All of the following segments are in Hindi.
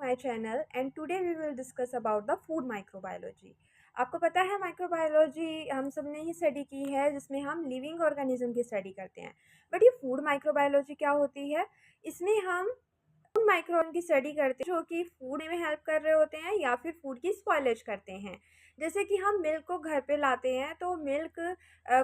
my channel and today we will discuss about the food microbiology। आपको पता है माइक्रोबायोलॉजी हम सब ने ही स्टडी की है जिसमें हम लिविंग ऑर्गेनिज्म की स्टडी करते हैं। बट ये फूड माइक्रोबायोलॉजी क्या होती है? इसमें हम फूड माइक्रोन की स्टडी करते हैं जो कि फूड में हेल्प कर रहे होते हैं या फिर फूड की स्पॉयलेज करते हैं। जैसे कि हम मिल्क को घर पे लाते हैं तो मिल्क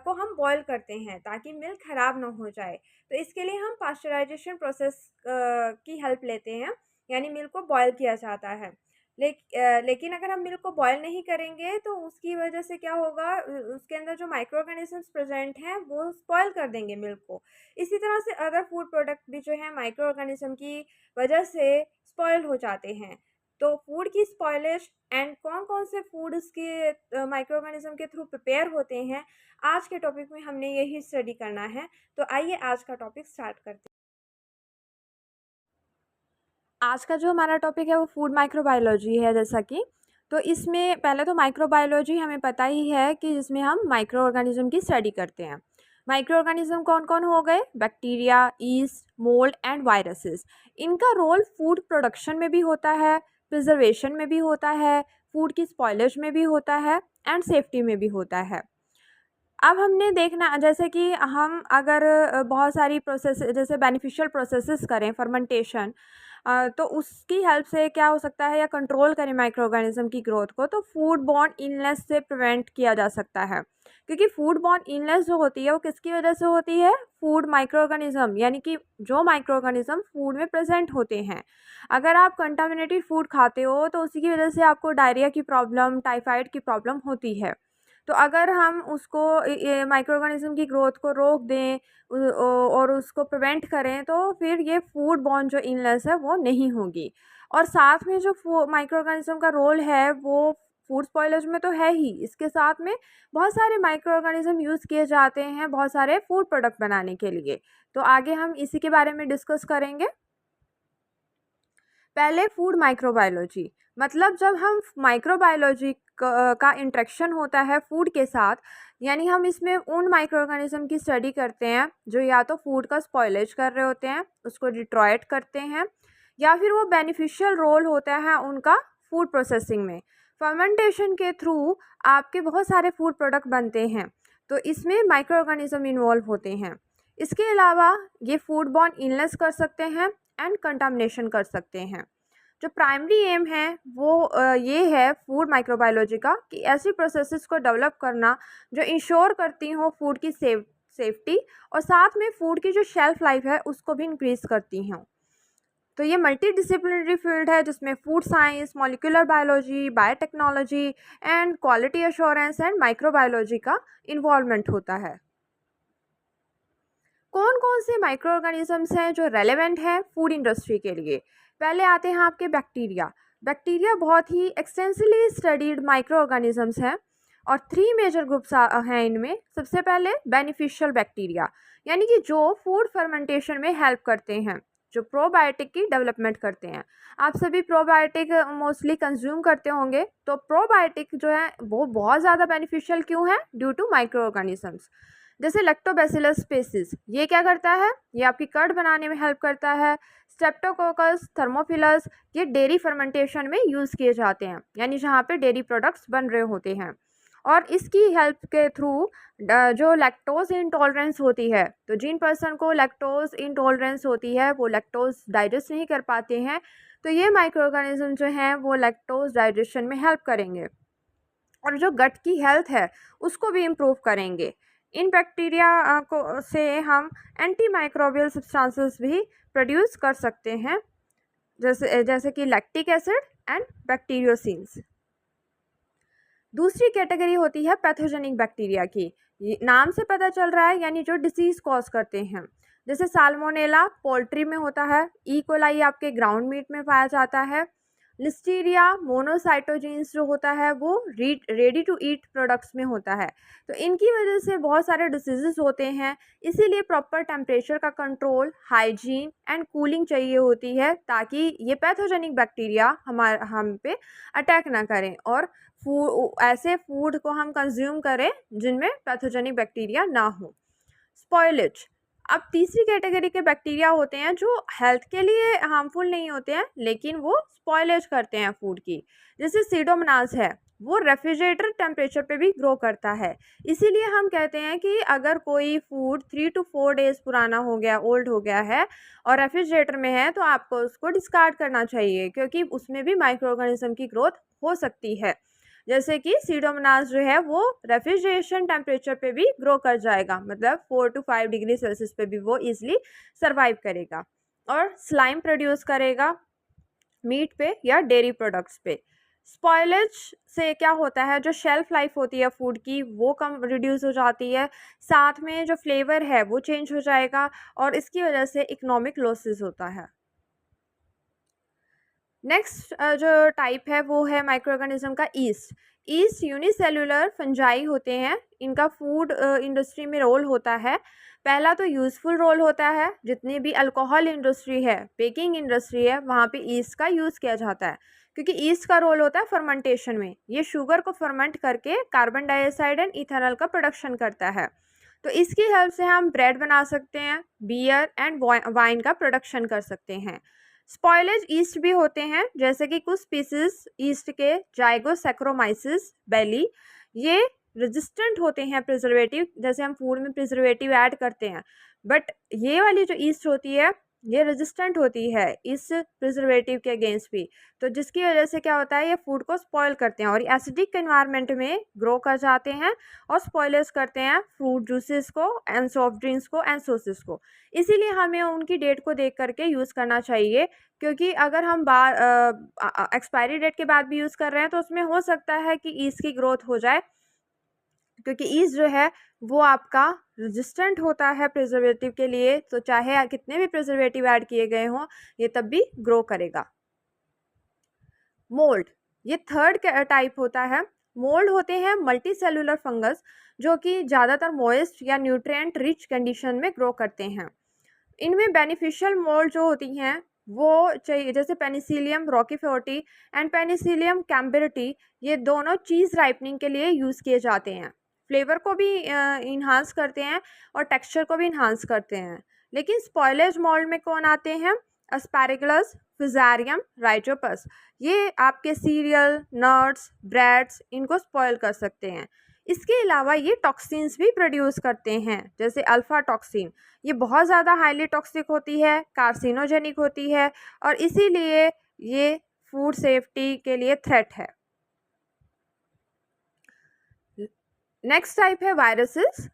को हम बॉईल करते हैं ताकि मिल्क ख़राब ना हो जाए। तो इसके लिए हम पास्चराइजेशन प्रोसेस की हेल्प लेते हैं, यानी मिल्क को बॉयल किया जाता है। लेकिन अगर हम मिल्क को बॉयल नहीं करेंगे तो उसकी वजह से क्या होगा, उसके अंदर जो माइक्रो ऑर्गेनिजम्स प्रेजेंट हैं वो स्पॉयल कर देंगे मिल्क को। इसी तरह से अदर फूड प्रोडक्ट भी जो है माइक्रो ऑर्गेनिज्म की वजह से स्पॉयल हो जाते हैं। तो फूड की स्पॉयलेज एंड कौन-कौन से फूड्स के माइक्रो ऑर्गेनिज्म के थ्रू प्रिपेयर होते हैं, आज के टॉपिक में हमने यही स्टडी करना है। तो आइए आज का टॉपिक स्टार्ट करते हैं। आज का जो हमारा टॉपिक है वो फूड माइक्रोबायोलॉजी है। जैसा कि तो इसमें पहले तो माइक्रोबायोलॉजी हमें पता ही है कि जिसमें हम माइक्रो ऑर्गेनिज्म की स्टडी करते हैं। माइक्रो ऑर्गेनिज्म कौन कौन हो गए? Bacteria, east, mould and viruses. इनका रोल फूड प्रोडक्शन में भी होता है, प्रिजर्वेशन में भी होता है, फूड की स्पॉयलेज में भी होता है एंड सेफ्टी में भी होता है। अब हमने देखना जैसे कि हम अगर बहुत सारी प्रोसेस जैसे बेनिफिशियल प्रोसेसेस करें फर्मेंटेशन, तो उसकी हेल्प से क्या हो सकता है या कंट्रोल करें माइक्रो ऑर्गेनिज्म की ग्रोथ को, तो फूड बॉर्न इलनेस से प्रिवेंट किया जा सकता है। क्योंकि फूड बॉर्न इलनेस जो होती है वो किसकी वजह से होती है? फूड माइक्रो ऑर्गेनिज्म, यानी कि जो माइक्रो ऑर्गेनिज्म फूड में प्रेजेंट होते हैं। अगर आप कंटामिनेटेड फूड खाते हो तो उसी की वजह से आपको डायरिया की प्रॉब्लम, टाइफाइड की प्रॉब्लम होती है। तो अगर हम उसको माइक्रो ऑर्गेनिज्म की ग्रोथ को रोक दें और उसको प्रिवेंट करें तो फिर ये फूड बॉर्न जो इलनेस है वो नहीं होगी। और साथ में जो माइक्रो ऑर्गेनिज्म का रोल है वो फूड स्पॉयलेज में तो है ही, इसके साथ में बहुत सारे माइक्रो ऑर्गेनिज्म यूज़ किए जाते हैं बहुत सारे फूड प्रोडक्ट बनाने के लिए। तो आगे हम इसी के बारे में डिस्कस करेंगे। पहले फूड माइक्रोबायोलॉजी मतलब जब हम माइक्रोबायोलॉजी का इंटरेक्शन होता है फूड के साथ, यानी हम इसमें उन माइक्रो ऑर्गेनिज्म की स्टडी करते हैं जो या तो फूड का स्पॉयलेज कर रहे होते हैं, उसको डिट्रॉयट करते हैं, या फिर वो बेनिफिशियल रोल होता है उनका फूड प्रोसेसिंग में। फर्मेंटेशन के थ्रू आपके बहुत सारे फूड प्रोडक्ट बनते हैं, तो इसमें माइक्रो ऑर्गेनिज्म इन्वॉल्व होते हैं। इसके अलावा ये फूड बॉर्न इलनेस कर सकते हैं एंड कंटामिनेशन कर सकते हैं। जो प्राइमरी एम है वो ये है फूड माइक्रोबायोलॉजी का कि ऐसी प्रोसेसेस को डेवलप करना जो इंश्योर करती हो फूड की सेफ्टी और साथ में फूड की जो शेल्फ लाइफ है उसको भी इंक्रीज करती हों। तो ये मल्टी डिसिप्लिनरी फील्ड है जिसमें food science, molecular biology, biotechnology and quality assurance and microbiology का इन्वॉल्वमेंट होता है। कौन कौन से माइक्रो ऑर्गेनिजम्स हैं जो रेलेवेंट हैं फूड इंडस्ट्री के लिए? पहले आते हैं आपके बैक्टीरिया। बैक्टीरिया बहुत ही एक्सटेंसिवली स्टडीड माइक्रो ऑर्गेनिजम्स हैं और 3 मेजर ग्रुप्स हैं इनमें। सबसे पहले बेनिफिशियल बैक्टीरिया, यानी कि जो फूड फर्मेंटेशन में हेल्प करते हैं, जो प्रोबायोटिक की डेवलपमेंट करते हैं। आप सभी प्रोबायोटिक मोस्टली कंज्यूम करते होंगे, तो प्रोबायोटिक जो है वो बहुत ज़्यादा बेनिफिशियल क्यों है? Due to microorganisms. जैसे लैक्टोबैसिलस स्पेसीज, ये क्या करता है? ये आपकी कर्ड बनाने में हेल्प करता है। स्ट्रेप्टोकोकस, थर्मोफिलस, ये डेयरी फर्मेंटेशन में यूज़ किए जाते हैं, यानी जहाँ पे डेयरी प्रोडक्ट्स बन रहे होते हैं। और इसकी हेल्प के थ्रू जो लैक्टोज इंटॉलरेंस होती है, तो जिन पर्सन को लैक्टोज इंटॉलरेंस होती है वो लैक्टोज डाइजेस्ट नहीं कर पाते हैं, तो ये माइक्रो ऑर्गेनिज्म जो हैं वो लैक्टोज डाइजेशन में हेल्प करेंगे और जो गट की हेल्थ है उसको भी इम्प्रूव करेंगे। इन बैक्टीरिया को से हम एंटी माइक्रोबियल सब्सटेंसेस भी प्रोड्यूस कर सकते हैं, जैसे जैसे कि लैक्टिक एसिड एंड बैक्टीरियोसिन्स। दूसरी कैटेगरी होती है पैथोजेनिक बैक्टीरिया की। ये नाम से पता चल रहा है, यानी जो डिसीज़ कॉज करते हैं। जैसे साल्मोनेला पोल्ट्री में होता है, ई कोलाई आपके ग्राउंड मीट में पाया जाता है, लिस्टीरिया मोनोसाइटोजीन्स जो होता है वो रेडी टू ईट प्रोडक्ट्स में होता है। तो इनकी वजह से बहुत सारे डिसीजेस होते हैं, इसीलिए प्रॉपर टेम्परेचर का कंट्रोल, हाइजीन एंड कूलिंग चाहिए होती है ताकि ये पैथोजेनिक बैक्टीरिया हम पे अटैक ना करें और ऐसे फूड को हम कंज्यूम करें जिनमें पैथोजेनिक बैक्टीरिया ना हो। स्पॉयलेज, अब तीसरी कैटेगरी के बैक्टीरिया होते हैं जो हेल्थ के लिए हार्मफुल नहीं होते हैं लेकिन वो स्पॉयलेज करते हैं फूड की, जैसे सीडोमोनास है, वो रेफ्रिजरेटर टेम्परेचर पे भी ग्रो करता है। इसीलिए हम कहते हैं कि अगर कोई फूड 3 to 4 डेज़ पुराना हो गया, ओल्ड हो गया है और रेफ्रिजरेटर में है तो आपको उसको डिस्कार्ड करना चाहिए, क्योंकि उसमें भी माइक्रो ऑर्गेनिज्म की ग्रोथ हो सकती है। जैसे कि सीडोमोनास जो है वो रेफ्रिजरेशन टेम्परेचर पे भी ग्रो कर जाएगा, मतलब 4 to 5 डिग्री सेल्सियस पे भी वो ईजिली सर्वाइव करेगा और स्लाइम प्रोड्यूस करेगा मीट पे या डेयरी प्रोडक्ट्स पे। स्पॉयलेज से क्या होता है, जो शेल्फ लाइफ होती है फूड की वो कम रिड्यूस हो जाती है, साथ में जो फ्लेवर है वो चेंज हो जाएगा और इसकी वजह से इकोनॉमिक लॉसेस होता है। नेक्स्ट जो टाइप है वो है माइक्रो ऑर्गेनिज्म का ईस्ट। ईस्ट यूनिसेल्युलर फंजाई होते हैं, इनका फूड इंडस्ट्री में रोल होता है। पहला तो यूज़फुल रोल होता है, जितनी भी अल्कोहल इंडस्ट्री है, बेकिंग इंडस्ट्री है, वहाँ पे ईस्ट का यूज़ किया जाता है, क्योंकि ईस्ट का रोल होता है फर्मेंटेशन में। ये शुगर को फर्मेंट करके कार्बन डाइऑक्साइड एंड इथेनॉल का प्रोडक्शन करता है। तो इसकी हेल्प से हम ब्रेड बना सकते हैं, बियर एंड वाइन का प्रोडक्शन कर सकते हैं। स्पॉयलेज ईस्ट भी होते हैं, जैसे कि कुछ स्पीसीज ईस्ट के जाइगोसैक्रोमाइसिस बेली, ये रेजिस्टेंट होते हैं प्रिजर्वेटिव, जैसे हम फूड में प्रिजर्वेटिव ऐड करते हैं, बट ये वाली जो ईस्ट होती है ये रेजिस्टेंट होती है इस प्रिजर्वेटिव के अगेंस्ट भी, तो जिसकी वजह से क्या होता है, ये फूड को स्पॉयल करते हैं और एसिडिक एनवायरनमेंट में ग्रो कर जाते हैं और स्पॉयलर्स करते हैं फ्रूट जूसेस को एंड सॉफ्ट ड्रिंक्स को एंड सॉसेस को। इसीलिए हमें उनकी डेट को देख करके यूज़ करना चाहिए, क्योंकि अगर हम एक्सपायरी डेट के बाद भी यूज़ कर रहे हैं तो उसमें हो सकता है कि ईस्ट की ग्रोथ हो जाए, क्योंकि ईस्ट जो है वो आपका रेजिस्टेंट होता है प्रिजर्वेटिव के लिए, तो चाहे कितने भी प्रिजर्वेटिव ऐड किए गए हों ये तब भी ग्रो करेगा। मोल्ड, ये थर्ड टाइप होता है। मोल्ड होते हैं मल्टी सेलुलर फंगस, जो कि ज़्यादातर मॉइस्ट या न्यूट्रिएंट रिच कंडीशन में ग्रो करते हैं। इनमें बेनिफिशियल मोल्ड जो होती हैं वो चाहिए, जैसे पेनिसिलियम रॉकीफोर्टी एंड पेनिसिलियम कैम्बरटी, ये दोनों चीज़ राइपनिंग के लिए यूज़ किए जाते हैं। फ्लेवर को भी इन्हांस करते हैं और टेक्सचर को भी इन्हांस करते हैं। लेकिन स्पॉयलेज मोल्ड में कौन आते हैं, एस्पैरागस, फिजारियम, राइजोपस, ये आपके सीरियल, नट्स, ब्रेड्स इनको स्पॉयल कर सकते हैं। इसके अलावा ये टॉक्सिन्स भी प्रोड्यूस करते हैं, जैसे अल्फा टॉक्सिन, ये बहुत ज़्यादा हाईली टॉक्सिक होती है, कार्सिनोजेनिक होती है और इसीलिए ये फूड सेफ्टी के लिए थ्रेट है। नेक्स्ट टाइप है वायरसेस।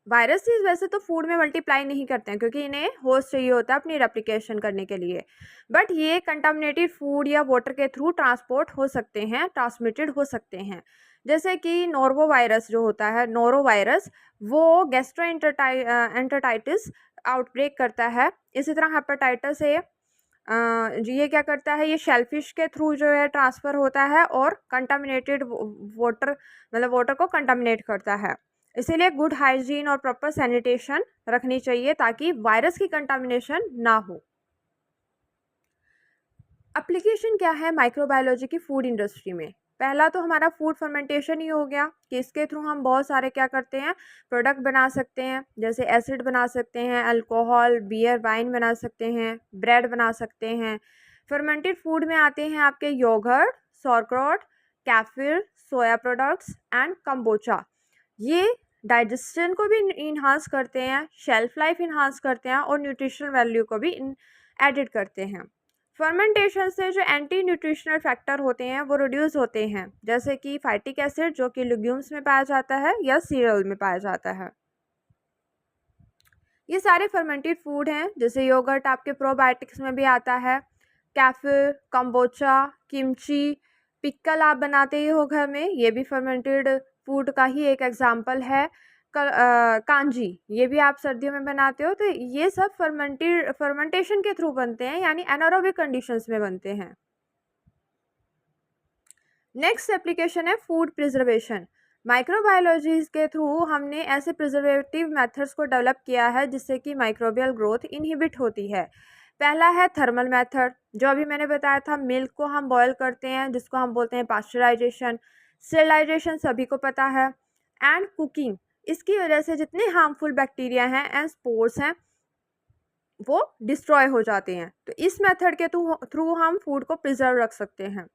वायरसेस वैसे तो फूड में मल्टीप्लाई नहीं करते हैं, क्योंकि इन्हें होस्ट चाहिए होता है अपनी रेप्लिकेशन करने के लिए, बट ये कंटामिनेटेड फूड या वाटर के थ्रू ट्रांसपोर्ट हो सकते हैं, ट्रांसमिटेड हो सकते हैं। जैसे कि नोरो वायरस जो होता है, नोरो वायरस, वो गैस्ट्रोएंटराइटिस आउटब्रेक करता है। इसी तरह हेपेटाइटिस ए, ये क्या करता है, ये शेलफिश के थ्रू जो है ट्रांसफ़र होता है और कंटामिनेटेड वाटर, मतलब वाटर को कंटामिनेट करता है। इसीलिए गुड हाइजीन और प्रॉपर सैनिटेशन रखनी चाहिए ताकि वायरस की कंटामिनेशन ना हो। एप्लीकेशन क्या है माइक्रोबायोलॉजी की फूड इंडस्ट्री में? पहला तो हमारा फूड फर्मेंटेशन ही हो गया कि इसके थ्रू हम बहुत सारे क्या करते हैं, प्रोडक्ट बना सकते हैं, जैसे एसिड बना सकते हैं, अल्कोहल, बियर, वाइन बना सकते हैं, ब्रेड बना सकते हैं। फर्मेंटेड फूड में आते हैं आपके yogurt, sauerkraut, kefir, soya products and kombucha. ये डाइजेशन को भी इन्हांस करते हैं, शेल्फ लाइफ इन्हांस करते हैं और न्यूट्रिशनल वैल्यू को भी एडिड करते हैं। फर्मेंटेशन से जो एंटी न्यूट्रिशनल फैक्टर होते हैं वो रिड्यूस होते हैं, जैसे कि फाइटिक एसिड जो कि लिग्यूम्स में पाया जाता है या सीरियल में पाया जाता है। ये सारे फर्मेंटेड फूड हैं, जैसे योगर्ट आपके प्रोबायोटिक्स में भी आता है, कैफिर, कम्बोचा, किमची, पिक्कल आप बनाते ही हो घर में, ये भी फर्मेंटेड फूड का ही एक एग्जाम्पल है। कांजी, ये भी आप सर्दियों में बनाते हो, तो ये सब फर्मेंटेशन के थ्रू बनते हैं, यानी एनारोबिक कंडीशंस में बनते हैं। नेक्स्ट एप्लीकेशन है फूड प्रिजर्वेशन। माइक्रोबायोलॉजी के थ्रू हमने ऐसे प्रिजर्वेटिव मेथड्स को डेवलप किया है जिससे कि माइक्रोबियल ग्रोथ इनहिबिट होती है। पहला है थर्मल मेथड, जो अभी मैंने बताया था, मिल्क को हम बॉयल करते हैं जिसको हम बोलते हैं पास्चराइजेशन। स्टेरिलाइजेशन सभी को पता है। एंड कुकिंग, इसकी वजह से जितने हार्मफुल बैक्टीरिया हैं एंड स्पोर्स हैं वो डिस्ट्रॉय हो जाते हैं। तो इस मेथड के थ्रू हम फूड को प्रिजर्व रख सकते हैं।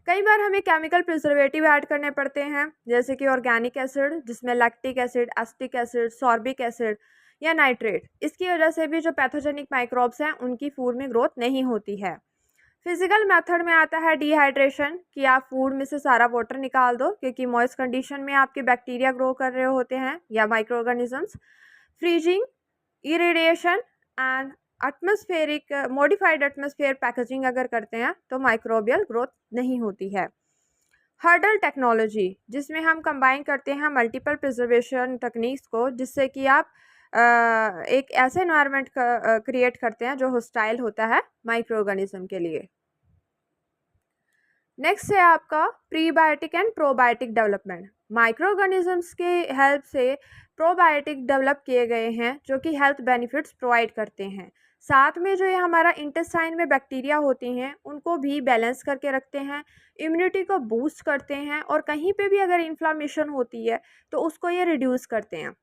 कई बार हमें केमिकल प्रिजर्वेटिव ऐड करने पड़ते हैं, जैसे कि ऑर्गेनिक एसिड जिसमें lactic acid, acetic acid, sorbic acid या नाइट्रेट। इसकी वजह से भी जो पैथोजेनिक माइक्रोब्स हैं उनकी फूड में ग्रोथ नहीं होती है। फिजिकल मेथड में आता है डिहाइड्रेशन, कि आप फूड में से सारा वाटर निकाल दो, क्योंकि मॉइस्ट कंडीशन में आपके बैक्टीरिया ग्रो कर रहे होते हैं या micro organisms. Freezing, irradiation and atmospheric modified atmosphere packaging अगर करते हैं तो माइक्रोबियल ग्रोथ नहीं होती है। हर्डल टेक्नोलॉजी, जिसमें हम कंबाइन करते हैं मल्टीपल प्रिजर्वेशन टेक्निक्स को, जिससे कि आप एक ऐसे एनवायरनमेंट क्रिएट करते हैं जो हॉस्टाइल होता है माइक्रो ऑर्गेनिज्म के लिए। नेक्स्ट है आपका prebiotic and probiotic development. Micro organisms के हेल्प से प्रोबायोटिक डेवलप किए गए हैं जो कि हेल्थ बेनिफिट्स प्रोवाइड करते हैं। साथ में जो ये हमारा इंटेस्टाइन में बैक्टीरिया होती हैं उनको भी बैलेंस करके रखते हैं, इम्यूनिटी को बूस्ट करते हैं, और कहीं पे भी अगर इन्फ्लामेशन होती है तो उसको ये रिड्यूस करते हैं।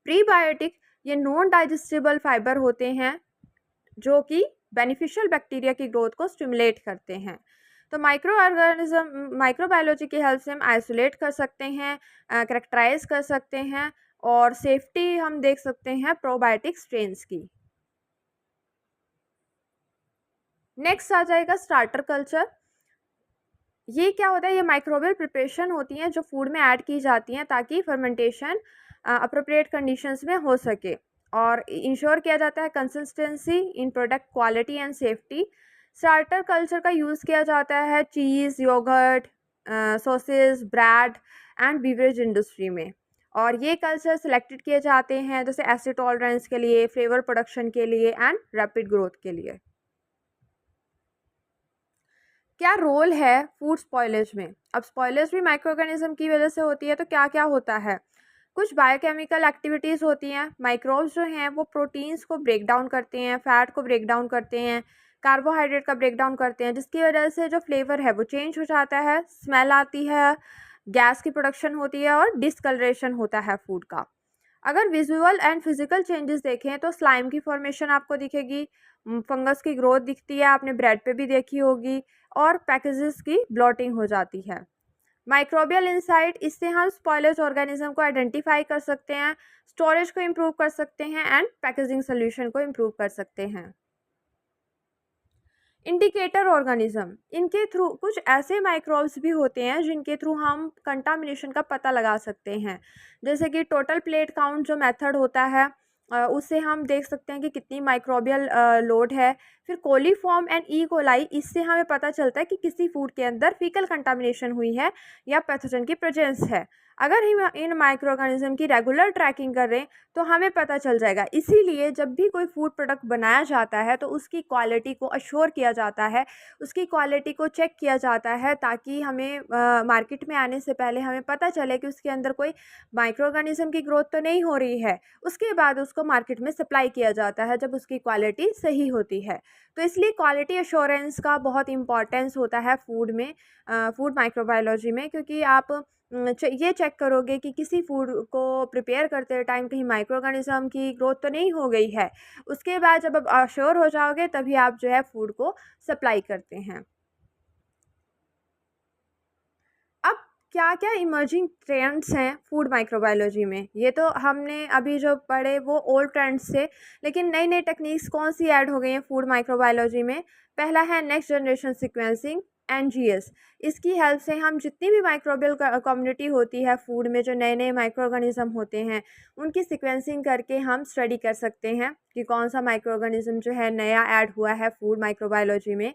प्रीबायोटिक ये नॉन डाइजेस्टिबल फाइबर होते हैं जो कि बेनिफिशियल बैक्टीरिया की ग्रोथ को स्टिमुलेट करते हैं। तो माइक्रोबायोलॉजी की हेल्प से हम आइसोलेट कर सकते हैं, करेक्टराइज कर सकते हैं, और सेफ्टी हम देख सकते हैं प्रोबायोटिक स्ट्रेन्स की। नेक्स्ट आ जाएगा स्टार्टर कल्चर। ये क्या होता है, ये माइक्रोबियल प्रिपरेशन होती हैं जो फूड में ऐड की जाती हैं ताकि फर्मेंटेशन अप्रोप्रिएट कंडीशंस में हो सके, और इंश्योर किया जाता है consistency in product quality and safety. Starter culture का यूज़ किया जाता है cheese, yogurt, sausage, bread and beverage industry में, और ये कल्चर सिलेक्टेड किए जाते हैं जैसे एसिड टॉलरेंस के लिए, फ्लेवर प्रोडक्शन के लिए एंड रैपिड ग्रोथ के लिए। क्या रोल है फूड स्पॉयलेज में? अब स्पॉयलेज भी माइक्रो ऑर्गेनिज्म की वजह से होती है, तो क्या क्या होता है? कुछ बायोकेमिकल एक्टिविटीज़ होती हैं। माइक्रोब्स जो हैं वो प्रोटीन्स को ब्रेक डाउन करते हैं, फैट को ब्रेक डाउन करते हैं, कार्बोहाइड्रेट का ब्रेक डाउन करते हैं, जिसकी वजह से जो फ्लेवर है वो चेंज हो जाता है, स्मेल आती है, गैस की प्रोडक्शन होती है और डिस्कलरेशन होता है फूड का। अगर विजुअल एंड फिजिकल चेंजेस देखें तो स्लाइम की फॉर्मेशन आपको दिखेगी, फंगस की ग्रोथ दिखती है, आपने ब्रेड पे भी देखी होगी, और पैकेजेस की ब्लॉटिंग हो जाती है। माइक्रोबियल इंसाइट, इससे हम स्पॉयलेज ऑर्गेनिज्म को आइडेंटिफाई कर सकते हैं, स्टोरेज को इम्प्रूव कर सकते हैं एंड पैकेजिंग सोल्यूशन को इम्प्रूव कर सकते हैं। इंडिकेटर ऑर्गेनिज्म, इनके थ्रू कुछ ऐसे माइक्रोब्स भी होते हैं जिनके थ्रू हम कंटामिनेशन का पता लगा सकते हैं, जैसे कि टोटल प्लेट काउंट जो मेथड होता है उससे हम देख सकते हैं कि कितनी माइक्रोबियल लोड है। फिर कोलीफॉर्म एंड ई कोलाई, इससे हमें पता चलता है कि किसी फूड के अंदर फीकल कंटामिनेशन हुई है या पैथोजन की प्रेजेंस है। अगर हम इन माइक्रो ऑर्गेनिज्म की रेगुलर ट्रैकिंग करें तो हमें पता चल जाएगा। इसीलिए जब भी कोई फूड प्रोडक्ट बनाया जाता है तो उसकी क्वालिटी को अश्योर किया जाता है, उसकी क्वालिटी को चेक किया जाता है, ताकि हमें मार्केट में आने से पहले हमें पता चले कि उसके अंदर कोई माइक्रो ऑर्गेनिज्म की ग्रोथ तो नहीं हो रही है। उसके बाद उसको मार्केट में सप्लाई किया जाता है जब उसकी क्वालिटी सही होती है। तो इसलिए क्वालिटी एश्योरेंस का बहुत इंपॉर्टेंस होता है फूड में, फूड माइक्रोबायोलॉजी में, क्योंकि आप ये चेक करोगे कि किसी फूड को प्रिपेयर करते टाइम कहीं माइक्रो ऑर्गेनिज्म की ग्रोथ तो नहीं हो गई है। उसके बाद जब आप अश्योर हो जाओगे तभी आप जो है फूड को सप्लाई करते हैं। अब क्या क्या इमर्जिंग ट्रेंड्स हैं फूड माइक्रोबायोलॉजी में? ये तो हमने अभी जो पढ़े वो ओल्ड ट्रेंड्स थे, लेकिन नई नई टेक्निक्स कौन सी ऐड हो गई हैं फूड माइक्रोबायोलॉजी में? पहला है नेक्स्ट जनरेशन सीक्वेंसिंग, NGS। इसकी हेल्प से हम जितनी भी माइक्रोबियल कम्युनिटी होती है फूड में, जो नए नए माइक्रो ऑर्गेनिज्म होते हैं, उनकी सीक्वेंसिंग करके हम स्टडी कर सकते हैं कि कौन सा माइक्रो ऑर्गेनिज्म जो है नया ऐड हुआ है फूड माइक्रोबायोलॉजी में।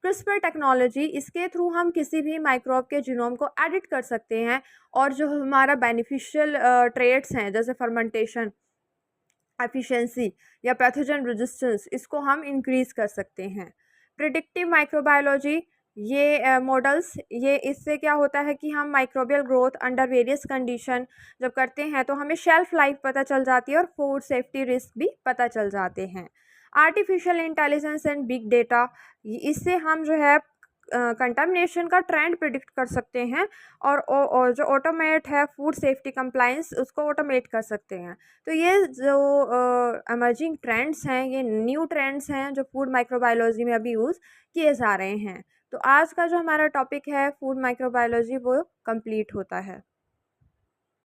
क्रिस्पर टेक्नोलॉजी, इसके थ्रू हम किसी भी माइक्रोब के जीनोम को एडिट कर सकते हैं, और जो हमारा बेनिफिशियल ट्रेट्स हैं जैसे फर्मेंटेशन एफिशिएंसी या पैथोजन रेजिस्टेंस, इसको हम इंक्रीज़ कर सकते हैं। प्रिडिक्टिव माइक्रोबायोलॉजी, ये मॉडल्स, ये इससे क्या होता है कि हम microbial growth under various condition जब करते हैं तो हमें शेल्फ लाइफ पता चल जाती है और फूड सेफ्टी रिस्क भी पता चल जाते हैं। Artificial intelligence and big data, इससे हम जो है कंटामिनेशन का ट्रेंड प्रिडिक्ट कर सकते हैं और जो ऑटोमेट है फूड सेफ्टी कंप्लायंस उसको ऑटोमेट कर सकते हैं। तो ये जो इमर्जिंग ट्रेंड्स हैं, ये न्यू ट्रेंड्स हैं जो फूड माइक्रोबायोलॉजी में अभी यूज़ किए जा रहे हैं। तो आज का जो हमारा टॉपिक है फूड माइक्रोबायोलॉजी वो कंप्लीट होता है।